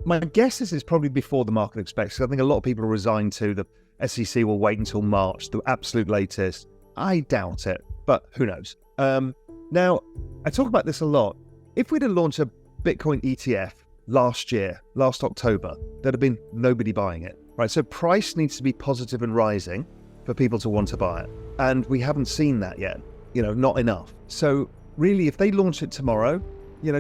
My guess is it's probably before the market expects. I think a lot of people are resigned to the SEC will wait until March, the absolute latest. I doubt it, but who knows? Now, I talk about this a lot. If we'd have launched a Bitcoin ETF last October, there'd have been nobody buying it, right? So price needs to be positive and rising for people to want to buy it. And we haven't seen that yet, not enough. So really, if they launch it tomorrow,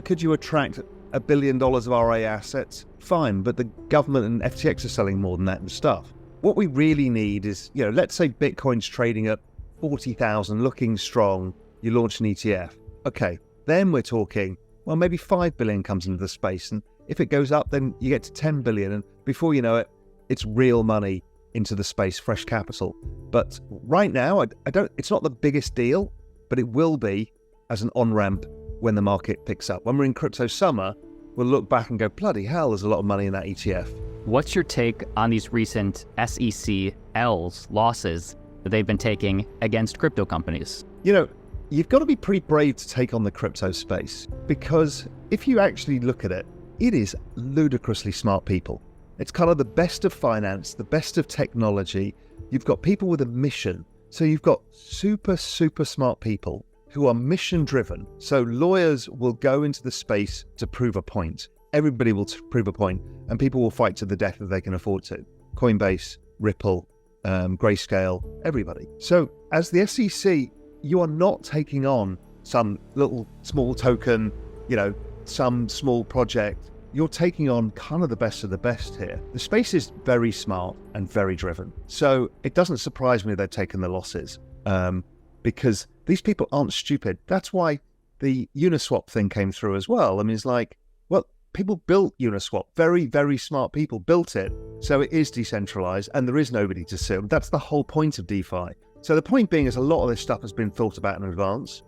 could you attract $1 billion of RA assets? Fine, but the government and FTX are selling more than that and stuff. What we really need is, let's say Bitcoin's trading at 40,000, looking strong, you launch an ETF. Okay, then we're talking, well, maybe 5 billion comes into the space. And if it goes up, then you get to 10 billion. And before you know it, it's real money into the space, fresh capital. But right now, it's not the biggest deal, but it will be as an on-ramp when the market picks up. When we're in crypto summer, we'll look back and go, bloody hell, there's a lot of money in that ETF. What's your take on these recent SEC losses that they've been taking against crypto companies? You've got to be pretty brave to take on the crypto space, because if you actually look at it, it is ludicrously smart people. It's kind of the best of finance, the best of technology. You've got people with a mission. So you've got super, super smart people who are mission driven. So lawyers will go into the space to prove a point. Everybody will prove a point, and people will fight to the death if they can afford to. Coinbase, Ripple, Grayscale, everybody. So as the SEC, you are not taking on some little small token, some small project. You're taking on kind of the best of the best here. The space is very smart and very driven. So it doesn't surprise me they've taken the losses, because these people aren't stupid. That's why the Uniswap thing came through as well. I mean, it's like, well, people built Uniswap. Very, very smart people built it. So it is decentralized and there is nobody to sue. That's the whole point of DeFi. So the point being is a lot of this stuff has been thought about in advance.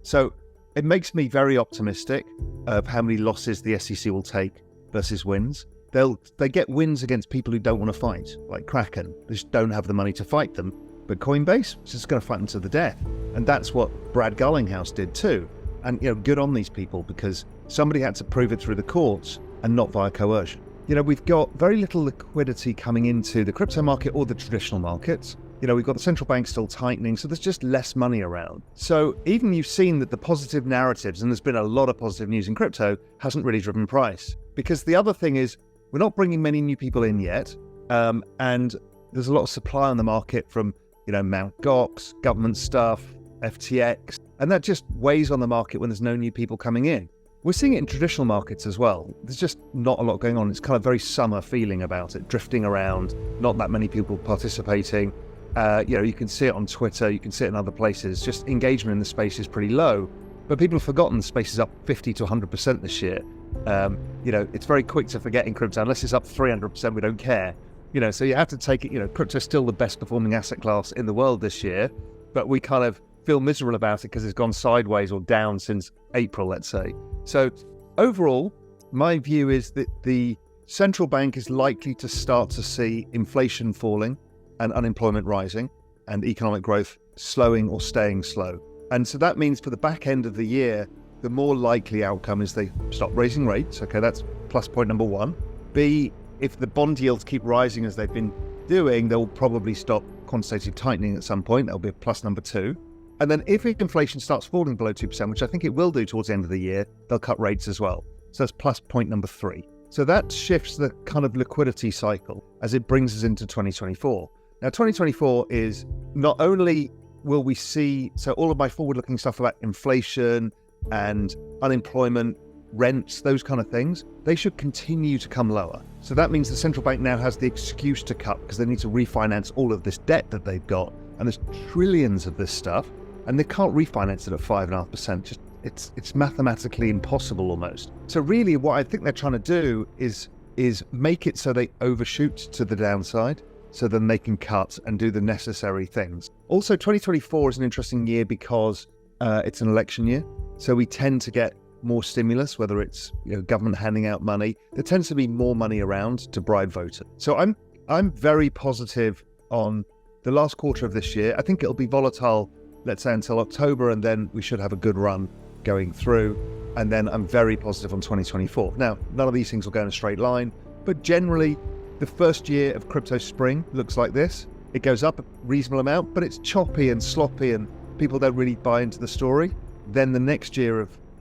So it makes me very optimistic of how many losses the SEC will take versus wins. They get wins against people who don't want to fight, like Kraken. They just don't have the money to fight them. But Coinbase is just going to fight them to the death. And that's what Brad Garlinghouse did too. And good on these people, because somebody had to prove it through the courts and not via coercion. We've got very little liquidity coming into the crypto market or the traditional markets. We've got the central bank still tightening, so there's just less money around. So even you've seen that the positive narratives, and there's been a lot of positive news in crypto, hasn't really driven price. Because the other thing is, we're not bringing many new people in yet, and there's a lot of supply on the market from, Mt. Gox, government stuff, FTX, and that just weighs on the market when there's no new people coming in. We're seeing it in traditional markets as well. There's just not a lot going on. It's kind of very summer feeling about it, drifting around, not that many people participating. You can see it on Twitter, you can see it in other places. Just engagement in the space is pretty low, but people have forgotten the space is up 50 to 100% this year. It's very quick to forget in crypto. Unless it's up 300%, we don't care. So you have to take it, crypto is still the best performing asset class in the world this year, but we kind of feel miserable about it because it's gone sideways or down since April, let's say. So overall, my view is that the central bank is likely to start to see inflation falling and unemployment rising and economic growth slowing or staying slow. And so that means for the back end of the year, the more likely outcome is they stop raising rates. Okay, that's plus point number one. B, if the bond yields keep rising as they've been doing, they'll probably stop quantitative tightening at some point. That'll be a plus number two. And then if inflation starts falling below 2%, which I think it will do towards the end of the year, they'll cut rates as well. So that's plus point number three. So that shifts the kind of liquidity cycle as it brings us into 2024. Now, 2024 is not only will we see, so all of my forward-looking stuff about inflation and unemployment, rents, those kind of things, they should continue to come lower. So that means the central bank now has the excuse to cut because they need to refinance all of this debt that they've got. And there's trillions of this stuff, and they can't refinance it at 5.5%. It's mathematically impossible almost. So really what I think they're trying to do is make it so they overshoot to the downside, so then they can cut and do the necessary things. Also, 2024 is an interesting year because it's an election year. So we tend to get more stimulus, whether it's government handing out money. There tends to be more money around to bribe voters. So I'm very positive on the last quarter of this year. I think it'll be volatile, let's say until October, and then we should have a good run going through. And then I'm very positive on 2024. Now, none of these things will go in a straight line, but generally the first year of crypto spring looks like this. It goes up a reasonable amount, but it's choppy and sloppy and people don't really buy into the story. Then the next year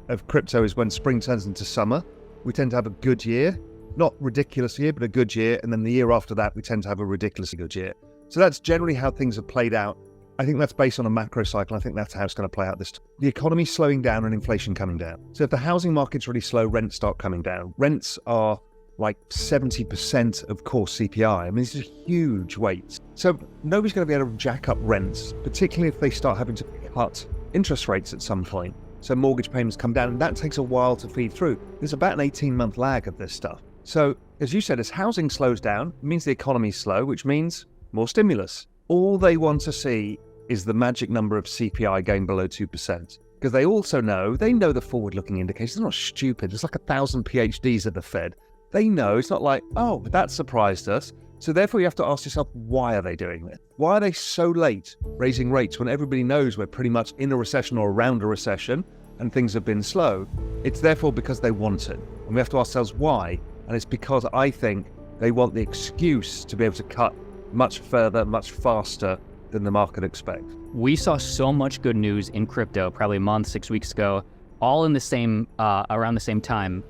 of crypto is when spring turns into summer. We tend to have a good year, not ridiculous year, but a good year. And then the year after that, we tend to have a ridiculously good year. So that's generally how things have played out. I think that's based on a macro cycle. I think that's how it's going to play out the economy slowing down and inflation coming down. So if the housing market's really slow, rents start coming down. Rents are like 70% of core CPI. I mean, this is huge weights. So nobody's going to be able to jack up rents, particularly if they start having to cut interest rates at some point. So mortgage payments come down, and that takes a while to feed through. There's about an 18-month lag of this stuff. So as you said, as housing slows down, it means the economy's slow, which means more stimulus. All they want to see is the magic number of CPI going below 2%. Because they also know the forward-looking indicators. They're not stupid. There's like 1,000 PhDs at the Fed. They know it's not like, oh, that surprised us. So therefore you have to ask yourself, why are they doing this? Why are they so late raising rates when everybody knows we're pretty much in a recession or around a recession and things have been slow? It's therefore because they want it. And we have to ask ourselves why. And it's because I think they want the excuse to be able to cut much further, much faster than the market expects. We saw so much good news in crypto probably a month, 6 weeks ago, all in the same, around the same time.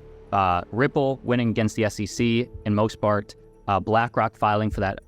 Ripple winning against the SEC in most part, BlackRock filing for that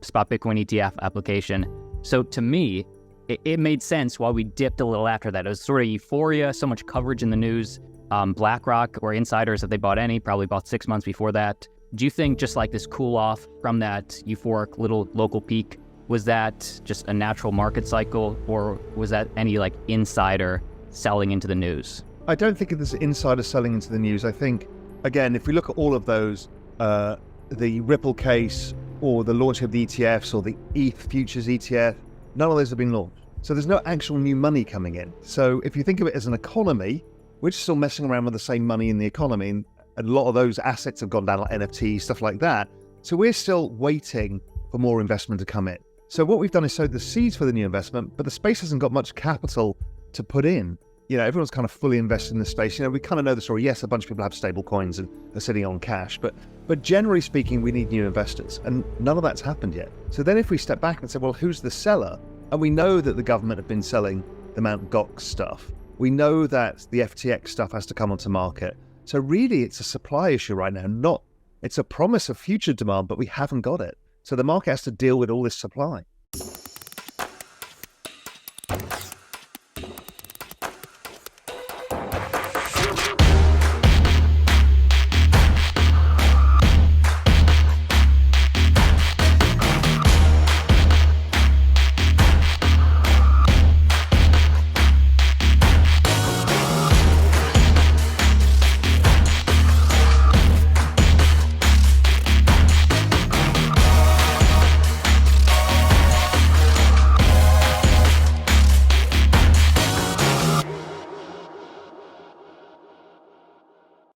spot Bitcoin ETF application. So to me, it made sense why we dipped a little after that. It was sort of euphoria, so much coverage in the news. BlackRock or insiders, if they bought any, probably bought 6 months before that. Do you think just like this cool off from that euphoric little local peak, was that just a natural market cycle, or was that any like insider selling into the news? I don't think it is insider selling into the news. I think, again, if we look at all of those, the Ripple case or the launch of the ETFs or the ETH futures ETF, none of those have been launched. So there's no actual new money coming in. So if you think of it as an economy, we're just still messing around with the same money in the economy. And a lot of those assets have gone down, like NFTs, stuff like that. So we're still waiting for more investment to come in. So what we've done is sowed the seeds for the new investment, but the space hasn't got much capital to put in. Everyone's kind of fully invested in the space. We kind of know the story. Yes, a bunch of people have stable coins and are sitting on cash, but generally speaking, we need new investors, and none of that's happened yet. So then if we step back and say, well, who's the seller? And we know that the government have been selling the Mt. Gox stuff. We know that the FTX stuff has to come onto market. So really, it's a supply issue right now. It's a promise of future demand, but we haven't got it. So the market has to deal with all this supply.